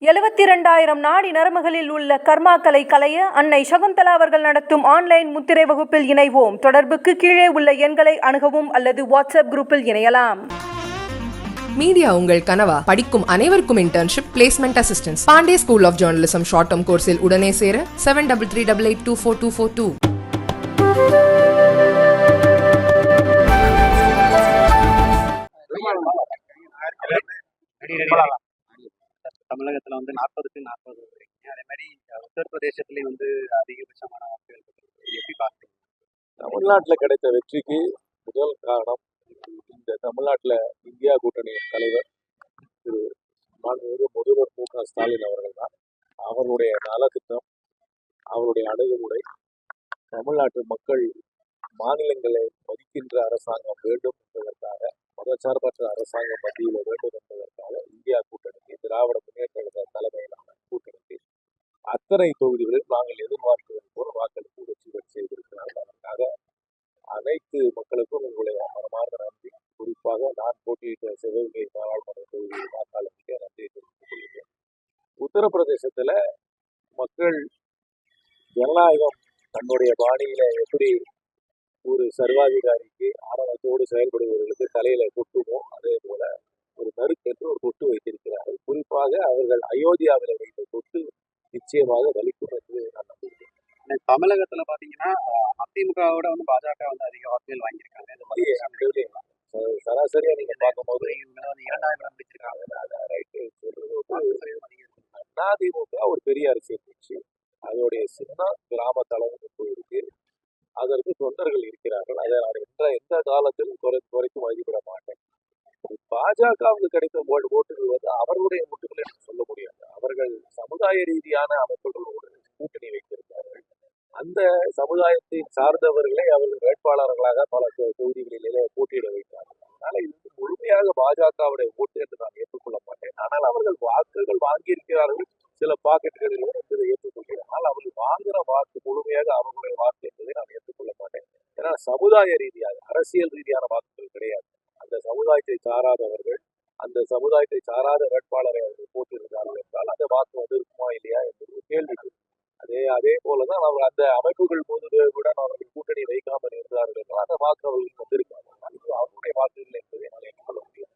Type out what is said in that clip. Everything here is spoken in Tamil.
72,000 நாடி நரம்புகளில் உள்ள கர்மாக்களை களைய அன்னை சகுந்தலா அவர்கள் நடத்தும் ஆன்லைன் முத்திரை வகுப்பில் இணைவோம். தொடர்புக்கு கீழே உள்ள எண்களை அணுகவும் அல்லது வாட்ஸ்அப் குரூப்பில் இணையலாம். மீடியா உங்கள் கனவா? படிக்கும் அனைவருக்கும் internship, placement assistance. Pandey school of journalism short term கோர்ஸில் உடனே சேர 7338824242. தமிழகத்துல 40க்கு 40 இருக்கீங்க. அதே மாதிரி உத்தரப்பிரதேசத்துலயும் அதிகபட்சமான வாக்குகள் எப்படி பார்க்குறீங்க? தமிழ்நாட்டில் கிடைத்த வெற்றிக்கு முதல் காரணம் இந்த தமிழ்நாட்டில் இந்தியா கூட்டணியின் தலைவர் திரு முதல்வர் மு க ஸ்டாலின் அவர்கள் தான். அவருடைய நலத்திட்டம், அவருடைய அணுகுமுறை, தமிழ்நாட்டு மக்கள் மாநிலங்களை மதிக்கின்ற அரசாங்கம் வேண்டும் என்பதற்காக, மதச்சார்பற்ற அரசாங்கம் மத்தியில் வேண்டும் என்பதற்காக இந்தியா கூட்டணிக்கு, திராவிட முன்னேற்ற கழக தலைமையிலான கூட்டணிக்கு அத்தனை தொகுதிகளில் நாங்கள் எதிர்பார்ப்பது போல வாக்களித்து வெற்றி பெற்று செய்திருக்கிறார்கள். அதற்காக அனைத்து மக்களுக்கும் உங்களுடைய மனமார்ந்த நன்றி. குறிப்பாக நான் போட்டியிட்ட சிவகங்கை நாடாளுமன்ற தொகுதியில் வாக்காளருக்கு நன்றியை தெரிவித்துக் கொள்கிறேன். உத்தரப்பிரதேசத்துல மக்கள் ஜனநாயகம் தன்னுடைய பாணியில எப்படி ஒரு சர்வாதிகாரிக்கு ஆணவத்தோடு செயல்படுபவர்களுக்கு தலையில கொட்டுமோ, அதே போல ஒரு நறுக்கென்று ஒரு கொட்டு வைத்திருக்கிறார்கள். குறிப்பாக அவர்கள் அயோத்தியாவில் வைத்த கொட்டு நிச்சயமாக வலிக்கும் என்று நான் நம்புகிறேன். தமிழகத்துல பாத்தீங்கன்னா அதிமுகவோட பாஜக அதிக வாக்குகள் வாங்கியிருக்காங்க. சராசரியா நீங்க பார்க்கும்போது 2,000 பிடிச்சிருக்காங்க. அதிமுக ஒரு பெரிய அரசியல் கட்சி. அதோடைய சின்ன கிராம தலைவருக்கு போயிருக்கு. அதற்கு தொண்டர்கள் இருக்கிறார்கள். அதை நான் எந்த காலத்திலும் குறைத்து மதிப்பிட மாட்டேன். பாஜகவுக்கு கிடைத்த ஓட்டுகள் அவர்களுடைய ஓட்டுகள் என்று சொல்ல முடியாது. அவர்கள் சமுதாய ரீதியான அமைப்புகளோடு கூட்டணி வைத்திருக்கிறார்கள். அந்த சமுதாயத்தை சார்ந்தவர்களை அவர்கள் வேட்பாளர்களாக பல தொகுதிகளிலே போட்டியிட வைத்தார்கள். அதனால இது முழுமையாக பாஜகவுடைய ஓட்டு என்று நான் ஏற்றுக்கொள்ள மாட்டேன். ஆனால் அவர்கள் வாக்குகள் வாங்கியிருக்கிறார்கள் சில பாக்கெட்டுகளில் என்பதை ஏற்றுக்கொள்கிறேன். ஆனால் அவர்கள் வாங்குகிற வாக்கு முழுமையாக அவர்களுடைய வாக்கு என்பதை நான் ஏற்றுக்கொள்ள மாட்டேன். ஏன்னா சமுதாய ரீதியாக, அரசியல் ரீதியான வாக்குகள் கிடையாது. அந்த சமுதாயத்தை சாராதவர்கள், அந்த சமுதாயத்தை சாராத வேட்பாளரை அவர்கள் போட்டிருக்கிறார்கள் என்றால் அந்த வாக்கு இருக்குமா இல்லையா என்பது கேள்வி. அதே போலதான் அவர் அந்த அமைப்புகள் போதுடன் அவர்கள் கூட்டணி வைக்காமல் இருந்தார்கள் என்றால் அந்த வாக்கு அவர்களுக்கு வந்திருக்காங்க. அவருடைய வாக்குகள் என்பதை நான் ஏற்றுக்கொள்ள முடியும்.